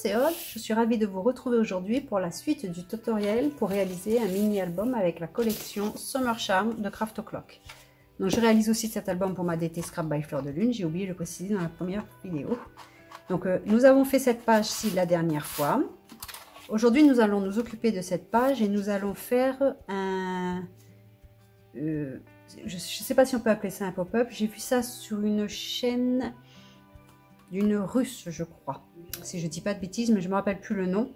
c'est Aude, je suis ravie de vous retrouver aujourd'hui pour la suite du tutoriel pour réaliser un mini album avec la collection Summer Charm de Craft O'Clock. Donc je réalise aussi cet album pour ma DT Scrap by Fleur de Lune, j'ai oublié de le préciser dans la première vidéo. Donc nous avons fait cette page-ci la dernière fois. Aujourd'hui nous allons nous occuper de cette page et nous allons faire un... je ne sais pas si on peut appeler ça un pop-up, j'ai vu ça sur une chaîne d'une Russe je crois. Si je dis pas de bêtises, mais je me rappelle plus le nom.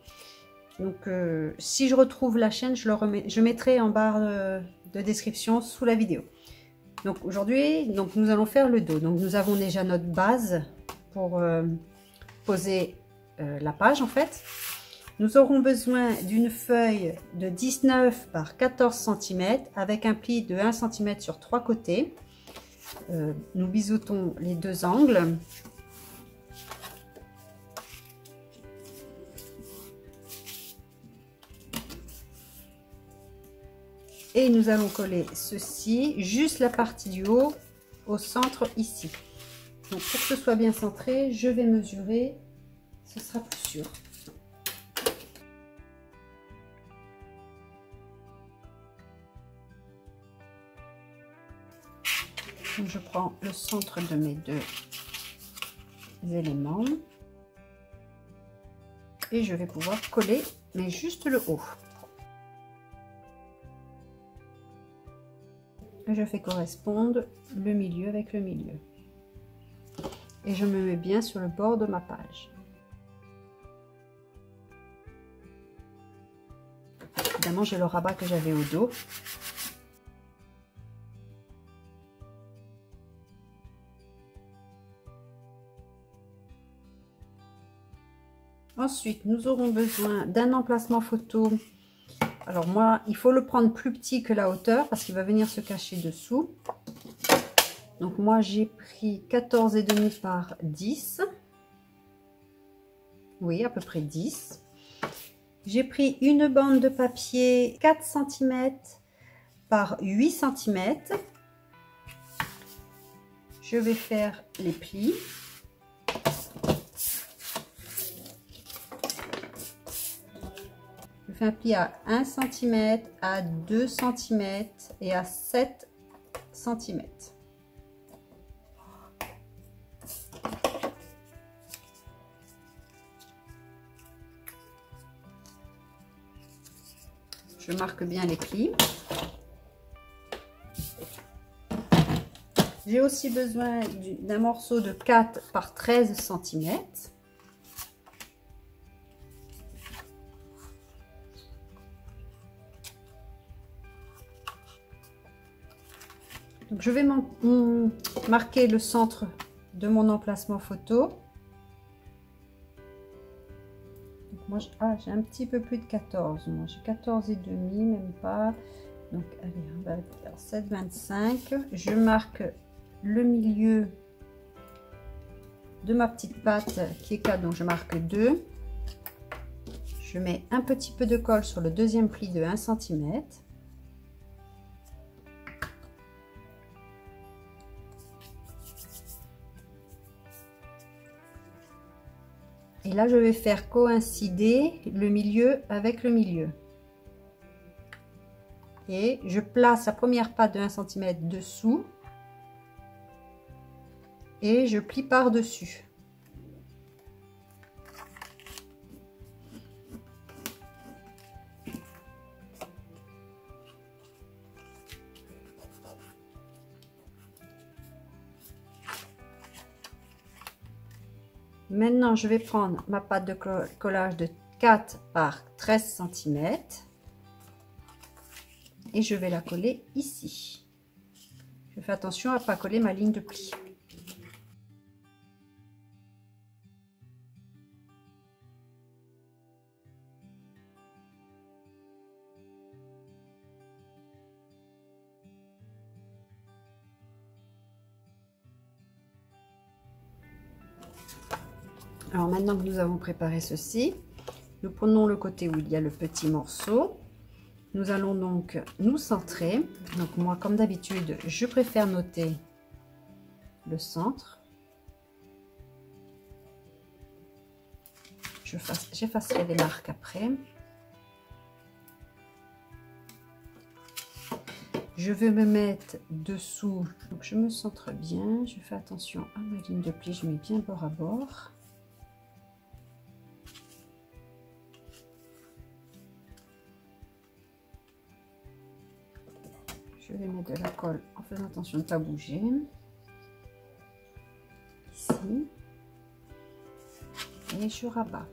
Donc si je retrouve la chaîne, je mettrai en barre de description sous la vidéo. Donc aujourd'hui, nous allons faire le dos. Donc nous avons déjà notre base pour poser la page en fait. Nous aurons besoin d'une feuille de 19 par 14 cm avec un pli de 1 cm sur 3 côtés. Nous biseautons les deux angles. Et nous allons coller ceci, juste la partie du haut au centre ici. Donc pour que ce soit bien centré, je vais mesurer, ce sera plus sûr. Donc je prends le centre de mes deux éléments et je vais pouvoir coller, mais juste le haut. Je fais correspondre le milieu avec le milieu et je me mets bien sur le bord de ma page. Évidemment j'ai le rabat que j'avais au dos. Ensuite nous aurons besoin d'un emplacement photo. Alors moi, il faut le prendre plus petit que la hauteur parce qu'il va venir se cacher dessous. Donc moi, j'ai pris 14,5 par 10. Oui, à peu près 10. J'ai pris une bande de papier 4 cm par 8 cm. Je vais faire les plis. Je fais un pli à 1 cm, à 2 cm et à 7 cm. Je marque bien les plis. J'ai aussi besoin d'un morceau de 4 par 13 cm. Donc je vais marquer le centre de mon emplacement photo. Donc moi j'ai un petit peu plus de 14. Moi j'ai 14,5, même pas. Donc allez, on va faire 7,25. Je marque le milieu de ma petite patte qui est 4, donc je marque 2. Je mets un petit peu de colle sur le deuxième pli de 1 cm. Et là, je vais faire coïncider le milieu avec le milieu. Et je place la première patte de 1 cm dessous. Et je plie par-dessus. Maintenant, je vais prendre ma pâte de collage de 4 par 13 cm et je vais la coller ici. Je fais attention à ne pas coller ma ligne de pli. Alors maintenant que nous avons préparé ceci, nous prenons le côté où il y a le petit morceau. Nous allons donc nous centrer. Donc moi, comme d'habitude, je préfère noter le centre. j'effacerai les marques après. Je vais me mettre dessous, donc je me centre bien, je fais attention à ma ligne de pli, je mets bien bord à bord. Je vais mettre de la colle en faisant attention de ne pas bouger. Ici. Et je rabats.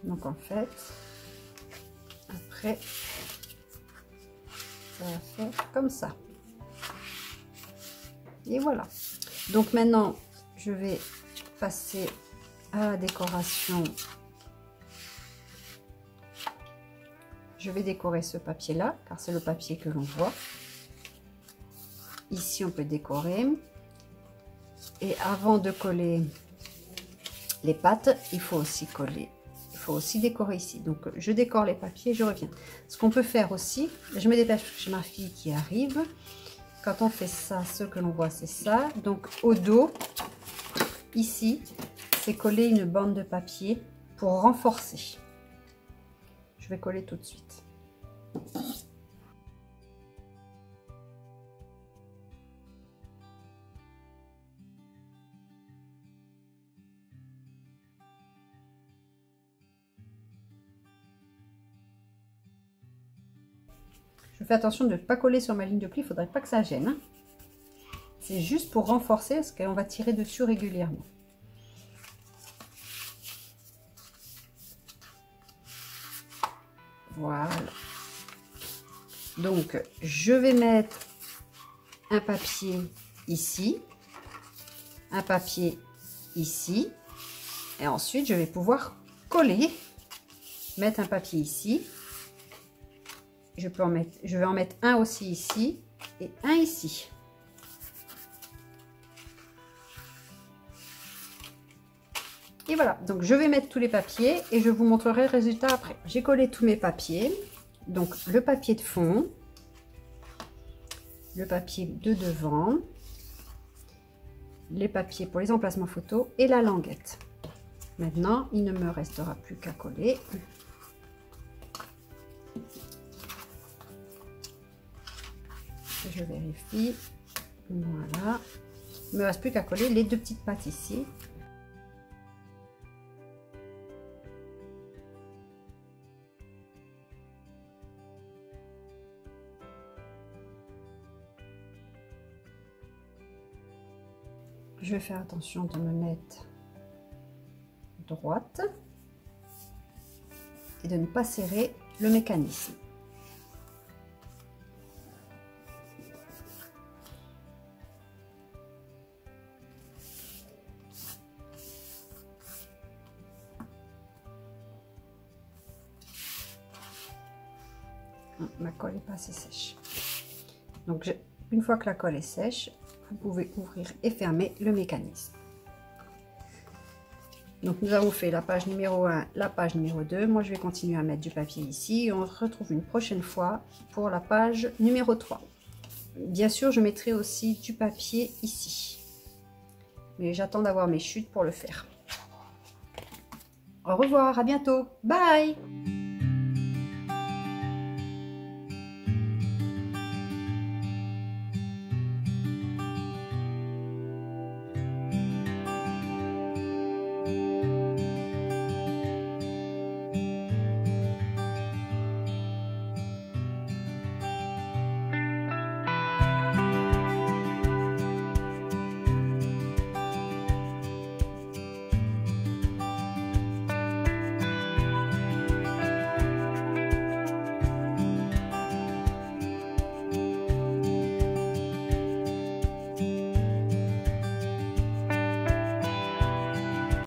Donc en fait, après, ça va faire comme ça. Et voilà. Donc maintenant, je vais passer à la décoration. Je vais décorer ce papier là, car c'est le papier que l'on voit. Ici, on peut décorer. Et avant de coller les pattes, il faut aussi coller. Il faut aussi décorer ici. Donc, je décore les papiers, je reviens. Ce qu'on peut faire aussi, je me dépêche chez ma fille qui arrive. Quand on fait ça, ce que l'on voit, c'est ça. Donc, au dos, ici, c'est coller une bande de papier pour renforcer. Je vais coller tout de suite. Je fais attention de ne pas coller sur ma ligne de pli, il ne faudrait pas que ça gêne. Hein. C'est juste pour renforcer parce qu'on va tirer dessus régulièrement. Voilà. Donc, je vais mettre un papier ici, un papier ici, et ensuite je vais pouvoir coller, mettre un papier ici. Je vais en mettre un aussi ici et un ici. Et voilà, donc je vais mettre tous les papiers et je vous montrerai le résultat après. J'ai collé tous mes papiers, donc le papier de fond, le papier de devant, les papiers pour les emplacements photos et la languette. Maintenant, il ne me restera plus qu'à coller. Je vérifie. Voilà. Il ne me reste plus qu'à coller les deux petites pattes ici. Je vais faire attention de me mettre droite et de ne pas serrer le mécanisme. Ma colle n'est pas assez sèche. Donc une fois que la colle est sèche, vous pouvez ouvrir et fermer le mécanisme. Donc nous avons fait la page numéro 1, la page numéro 2. Moi je vais continuer à mettre du papier ici. Et on se retrouve une prochaine fois pour la page numéro 3. Bien sûr je mettrai aussi du papier ici. Mais j'attends d'avoir mes chutes pour le faire. Au revoir, à bientôt. Bye!